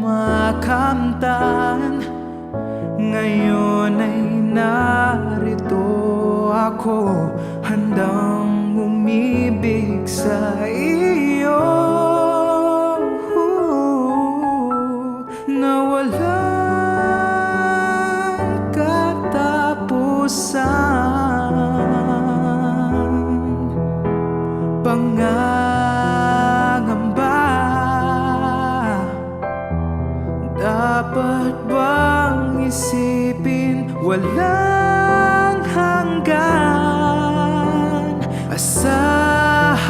kumakamtan. Ngayon ay narito ako, handang umibig sa iyo na walang katapusan. Pangangamba, dapat bang isipin walang hanggan? Asahan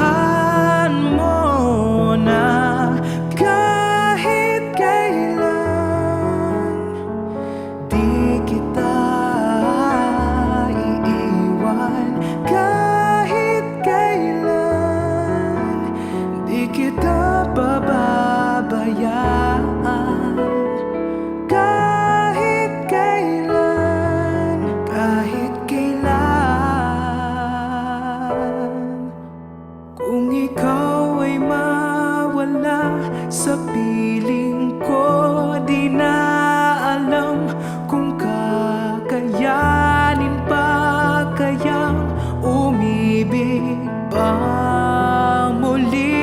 mo na kahit kailan di kita iiwan. Kahit kailan di kita pababayaan. Kahit kailan, kahit kailan. Kung ikaw ay mawala sa piling ko, di na alam kung kakayanin pa kayang umibig pa muli.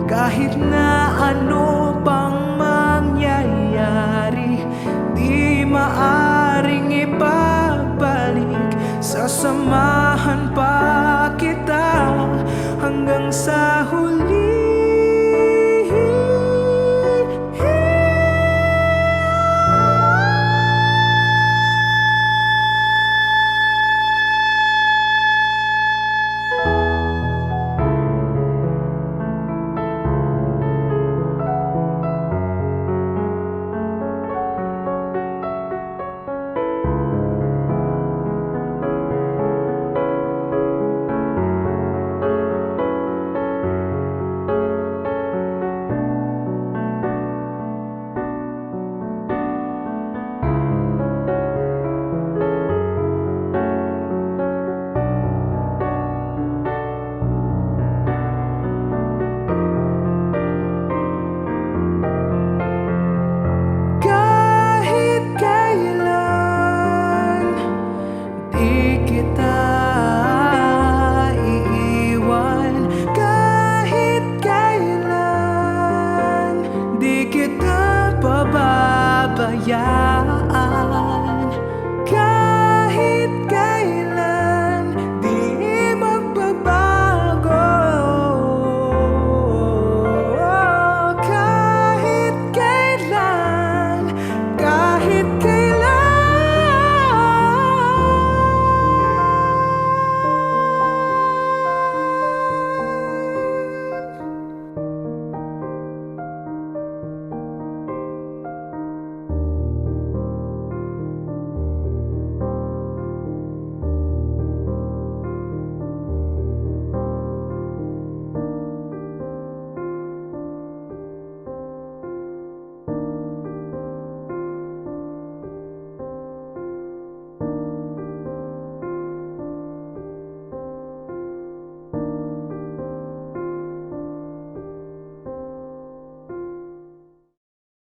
Kahit na ano pang mangyayari, di maaring ipabalik. Sasamahan pa kita hanggang sa huli. Pababayaan.